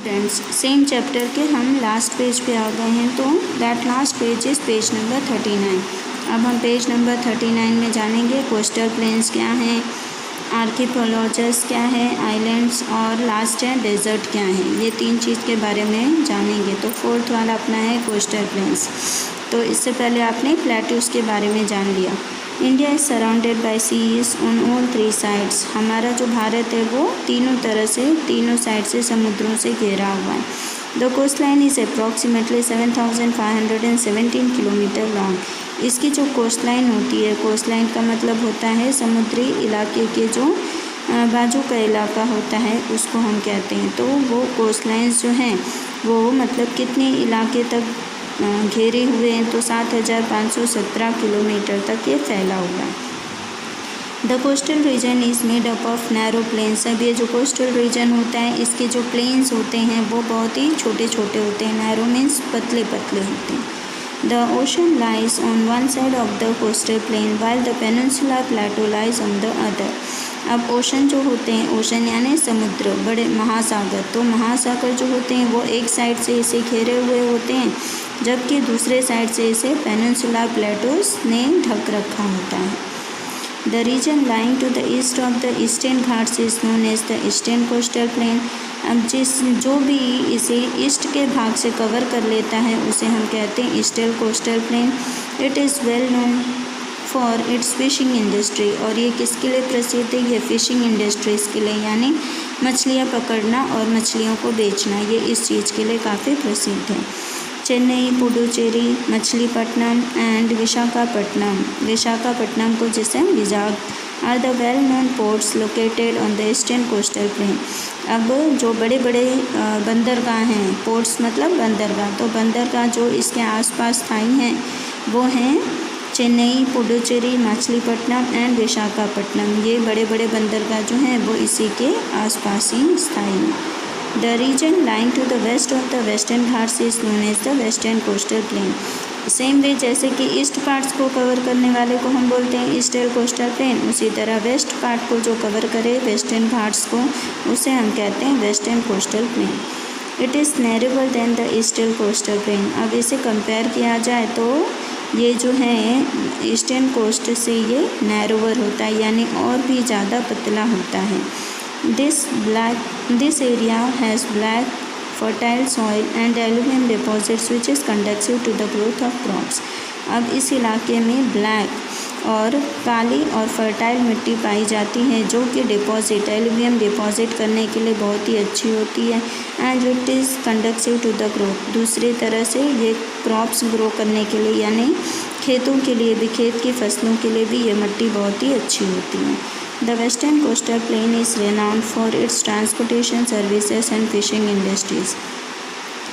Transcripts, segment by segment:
Friends, same chapter के हम last page पे आ गए हैं। तो that last page is page number 39। अब हम पेज नंबर 39 में जानेंगे कोस्टल प्लेन्स क्या हैं, आर्कियोलॉजिस क्या है, आइलैंड्स और लास्ट है डेजर्ट क्या है। ये तीन चीज़ के बारे में जानेंगे। तो फोर्थ वाला अपना है कोस्टल प्लेन्स। तो इससे पहले आपने प्लेट्यूज के बारे में जान लिया। India is surrounded by seas on all three sides. हमारा जो भारत है वो तीनों तरह से, तीनों साइड से समुद्रों से घिरा हुआ है। The coast line is approximately 7517 kilometre long. इसकी जो कोस्ट लाइन होती है, कोस्ट लाइन का मतलब होता है समुद्री इलाके के जो बाजू का इलाका होता है उसको हम कहते हैं। तो वो कोस्ट लाइन्स जो हैं वो मतलब कितने इलाके तक घेरे हुए हैं, तो 7517 किलोमीटर तक ये फैला हुआ है। The coastal region is made up of narrow plains. अब ये जो कोस्टल रीजन होता है इसके जो प्लेन्स होते हैं वो बहुत ही छोटे छोटे होते हैं। नैरो मीन्स पतले पतले होते हैं। The ocean lies on one side of the coastal plain while the peninsular Plato lies on the other. अब ओशन जो होते हैं, ओशन यानी समुद्र, बड़े महासागर, तो महासागर जो होते हैं वो एक साइड से इसे घेरे हुए होते हैं, जबकि दूसरे साइड से इसे पेनिनसुलर प्लेटोस ने ढक रखा होता है। The region lying to the east of the Eastern Ghats is known as the eastern coastal plain. अब जो भी इसे ईस्ट के भाग से कवर कर लेता है उसे हम कहते हैं eastern coastal plain. It is well known for its fishing industry. और ये किसके लिए प्रसिद्ध है? ये फिशिंग इंडस्ट्रीज़ के लिए, यानी मछलियाँ पकड़ना और मछलियों को बेचना, ये इस चीज़ के लिए काफ़ी प्रसिद्ध है। चेन्नई, पुडुचेरी, मछलीपट्टनम एंड विशाखापट्टनम, विशाखापट्टनम को जिसे Vizag, are the well known ports located on the eastern coastal plain. अब जो बड़े बड़े बंदरगाह हैं, पोर्ट्स मतलब बंदरगाह, तो बंदरगाह जो इसके आसपास स्थायी हैं वो हैं चेन्नई, पुडुचेरी, मछलीपट्टनम एंड विशाखापट्टनम। ये बड़े बड़े बंदरगाह जो हैं वो इसी के आसपास ही स्थायी हैं। The region lying to the west of the Western Ghats is known as the western coastal plain. Same way जैसे कि ईस्ट पार्ट्स को कवर करने वाले को हम बोलते हैं ईस्टर्न कोस्टल प्लेन, उसी तरह वेस्ट पार्ट को जो कवर करे वेस्टर्न घाट्स को, उसे हम कहते हैं western coastal plain. It is narrower than the eastern coastal plain. अब इसे कंपेयर किया जाए तो ये जो है ईस्टर्न कोस्ट से ये नैरोवर होता है, यानी और भी ज़्यादा पतला होता है। This area has black fertile soil and alluvium deposits which is conductive to the growth of crops. अब इस इलाके में ब्लैक और काली और फर्टाइल मिट्टी पाई जाती है जो कि डिपॉजिट, एलुवियम डिपॉजिट करने के लिए बहुत ही अच्छी होती है। And it is conductive to the growth. दूसरी तरह से ये क्रॉप्स ग्रो करने के लिए, यानी खेतों के लिए भी, खेत की फसलों के लिए भी ये मिट्टी बहुत ही अच्छी होती है। The western coastal plane is renowned for its transportation services and fishing industries.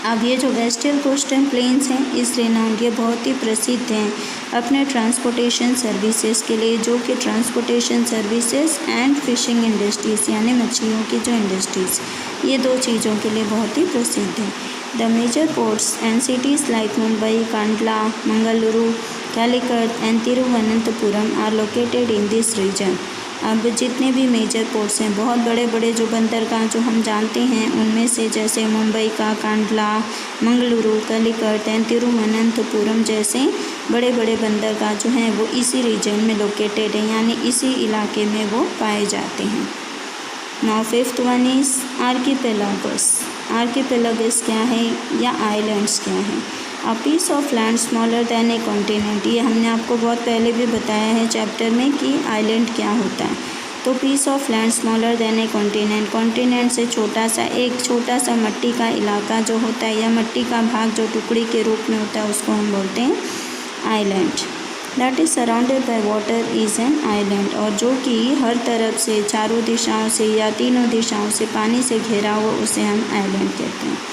अब ये जो वेस्टर्न कोस्टल प्लेन्स हैं इस रेनाउंड, ये बहुत ही प्रसिद्ध हैं अपने ट्रांसपोर्टेशन सर्विसेज के लिए, जो कि transportation services and fishing industries यानी मछलियों की जो इंडस्ट्रीज़, ये दो चीज़ों के लिए बहुत ही प्रसिद्ध है। The major ports and cities like Mumbai, Kandla, Mangaluru, Calicut and Thiruvananthapuram are located in this region. अब जितने भी मेजर पोर्ट्स हैं, बहुत बड़े बड़े जो बंदरगाह जो हम जानते हैं उनमें से, जैसे मुंबई का, कांडला, मंगलुरु, कैलिकट एंड तिरुवनंतपुरम जैसे बड़े बड़े बंदरगाह जो हैं वो इसी रीजन में लोकेटेड हैं, यानी इसी इलाके में वो पाए जाते हैं। Now fifth one is archipelagos. Archipelagos क्या है या आइलैंड्स क्या है? A piece of land smaller than a continent. ये हमने आपको बहुत पहले भी बताया है चैप्टर में कि आइलैंड क्या होता है। तो piece of land smaller than a continent, continent से छोटा सा, एक छोटा सा मट्टी का इलाका जो होता है या मट्टी का भाग जो टुकड़ी के रूप में होता है उसको हम बोलते हैं island. That is surrounded by water is an island. और जो कि हर तरफ से, चारों दिशाओं से या तीनों दिशाओं से पानी से घिरा हुआ, उसे हम आइलैंड कहते हैं।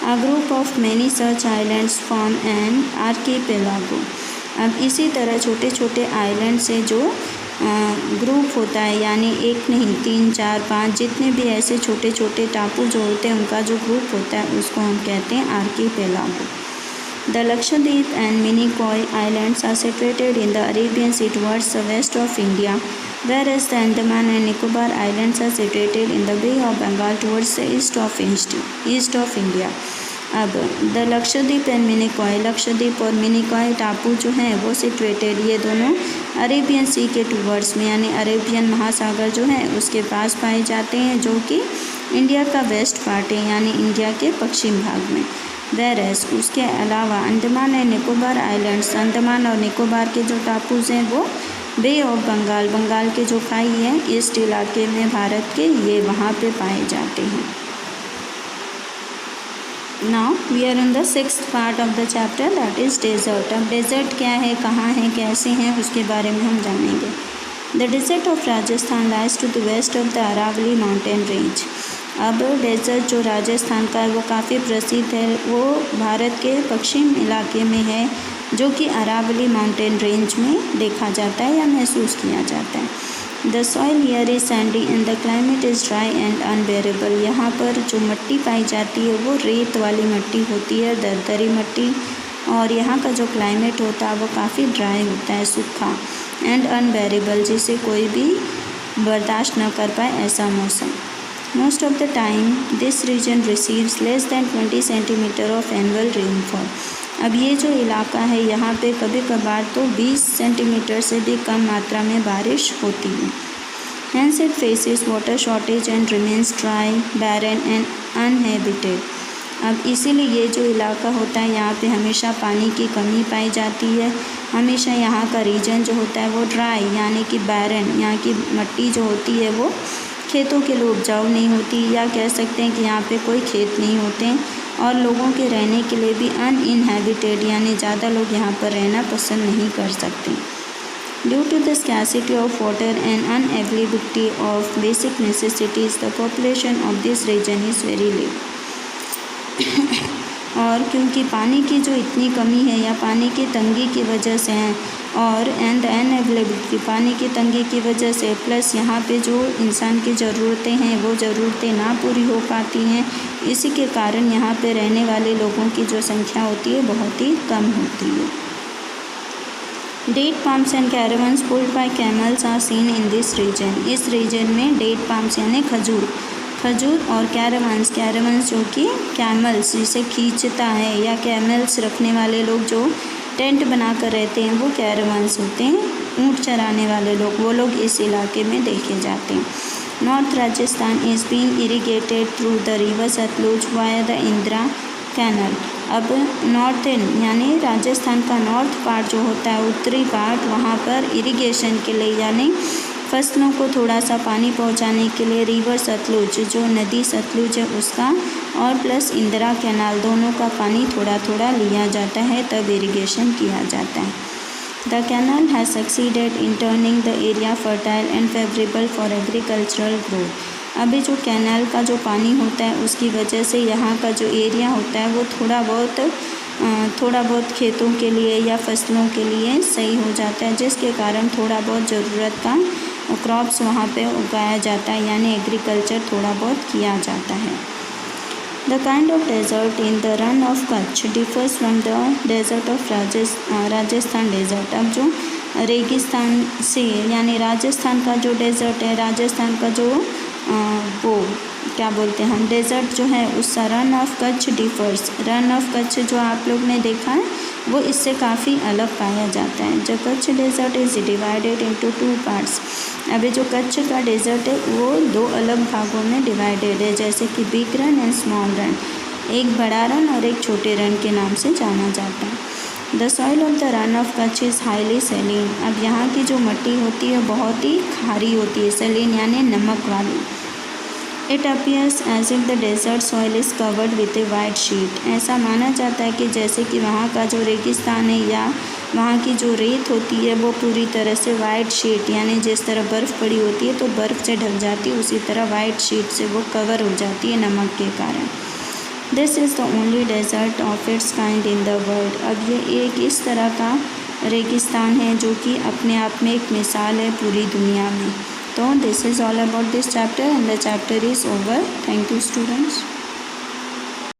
A group of many such islands form an archipelago। अब इसी तरह छोटे छोटे आइलैंड से जो ग्रुप होता है, यानी एक नहीं, 3, 4, 5 जितने भी ऐसे छोटे छोटे टापू जो होते हैं उनका जो ग्रुप होता है उसको हम कहते हैं archipelago. The Lakshadweep and Minicoy islands are situated in the Arabian sea towards the west of India whereas the Andaman and Nicobar Islands are situated in the Bay of Bengal towards the east of India. अब the Lakshadweep and Minicoy, Lakshadweep और मिनिकॉय टापू जो हैं वो situated, ये दोनों Arabian सी के towards में यानी अरेबियन महासागर जो है उसके पास पाए जाते हैं, जो कि इंडिया का वेस्ट पार्ट है यानी इंडिया के पश्चिम भाग में। वेरस उसके अलावा अंडमान एंड निकोबार आइलैंड्स, अंडमान और निकोबार के जो टापूज हैं वो बे ऑफ बंगाल, बंगाल के जो खाई है ईस्ट इलाके में भारत के, ये वहाँ पे पाए जाते हैं। Now we are in the 6th part of the chapter, that is desert. अब डेजर्ट क्या है, कहाँ है, कैसे हैं, उसके बारे में हम जानेंगे। The desert of Rajasthan lies to the west of the Aravalli mountain range. अब डेजर्ट जो राजस्थान का है वो काफ़ी प्रसिद्ध है, वो भारत के पश्चिम इलाके में है, जो कि अरावली माउंटेन रेंज में देखा जाता है या महसूस किया जाता है। The soil here is Sandy and the climate is dry and unbearable. यहाँ पर जो मिट्टी पाई जाती है वो रेत वाली मिट्टी होती है, दरदरी मिट्टी, और यहाँ का जो क्लाइमेट होता है वो काफ़ी ड्राई होता है, सूखा, एंड अनबेरेबल, जिसे कोई भी बर्दाश्त न कर पाए ऐसा मौसम। Most of the time this region receives less than 20 centimetre of annual rainfall. अब ये जो इलाका है यहाँ पे कभी कभार तो 20 सेंटीमीटर से भी कम मात्रा में बारिश होती है। Hence it faces water shortage and remains dry, barren and uninhabited. अब इसीलिए ये जो इलाका होता है यहाँ पे हमेशा पानी की कमी पाई जाती है, हमेशा यहाँ का रीजन जो होता है वो ड्राई यानी कि बैरन, यहाँ की मिट्टी जो होती है वो खेतों के लिए उपजाऊ नहीं होती, या कह सकते हैं कि यहाँ पे कोई खेत नहीं होते हैं, और लोगों के रहने के लिए भी अनइनहेबिटेड यानी ज़्यादा लोग यहाँ पर रहना पसंद नहीं कर सकते। Due to the scarcity of water and unavailability of basic necessities the population of this region is very low. और क्योंकि पानी की जो इतनी कमी है या पानी की तंगी की वजह से है, और एंड अनअवेलेबिलिटी पानी की तंगी की वजह से, प्लस यहाँ पे जो इंसान की ज़रूरतें हैं वो ज़रूरतें ना पूरी हो पाती हैं, इसी के कारण यहाँ पे रहने वाले लोगों की जो संख्या होती है बहुत ही कम होती है। Date palms and caravans pulled by camels are seen in this region. इस रीजन में डेट पाम्स यानी खजूर और कैरावन्स जो कि कैमल्स जिसे खींचता है, या कैमल्स रखने वाले लोग जो टेंट बनाकर रहते हैं वो कैरावन्स होते हैं, ऊँट चराने वाले लोग, वो लोग इस इलाके में देखे जाते हैं। North Rajasthan is being irrigated through the river Sutlej via the Indira canal. अब नॉर्थन यानी राजस्थान का नॉर्थ पार्ट जो होता है, उत्तरी पार्ट, वहाँ पर इरिगेशन के लिए यानी फसलों को थोड़ा सा पानी पहुंचाने के लिए रिवर सतलुज, जो नदी सतलुज है उसका, और प्लस इंदिरा कैनाल, दोनों का पानी थोड़ा थोड़ा लिया जाता है, तब इरिगेशन किया जाता है। The canal has succeeded in turning the area fertile and favourable for agricultural growth. अभी जो कैनाल का जो पानी होता है उसकी वजह से यहाँ का जो एरिया होता है वो थोड़ा बहुत खेतों के लिए या फसलों के लिए सही हो जाता है, जिसके कारण थोड़ा बहुत ज़रूरत का क्रॉप्स वहाँ पे उगाया जाता है, यानी एग्रीकल्चर थोड़ा बहुत किया जाता है। The kind of desert in the Rann of Kutch differs from the desert of Rajasthan desert. अब जो रेगिस्तान से यानी राजस्थान का जो डेजर्ट है, राजस्थान का जो वो क्या बोलते हैं हम डेजर्ट जो है, उसका run of Kutch differs. Run of Kutch जो आप लोग ने देखा है वो इससे काफ़ी अलग पाया जाता है। जो Kutch desert is divided into 2 parts. अभी जो कच्छ का डेजर्ट है वो 2 अलग भागों में डिवाइडेड है, जैसे कि big run and small run, एक बड़ा रन और एक छोटे रन के नाम से जाना जाता है। The soil of the Rann of Kutch is highly saline. अब यहाँ की जो मिट्टी होती है बहुत ही खारी होती है, सेलिन यानी नमक वाली। It appears as if the desert soil is covered with a white sheet. ऐसा माना जाता है कि जैसे कि वहाँ का जो रेगिस्तान है या वहाँ की जो रेत होती है वो पूरी तरह से वाइट शीट यानी जिस तरह बर्फ़ पड़ी होती है तो बर्फ़ से ढक जाती है, उसी तरह वाइट शीट से वो कवर हो जाती है नमक के कारण। This is the only desert of its kind in the world. अब ये एक इस तरह का रेगिस्तान है जो कि अपने आप में एक मिसाल है पूरी दुनिया में। So this is all about this chapter and the chapter is over. Thank you students.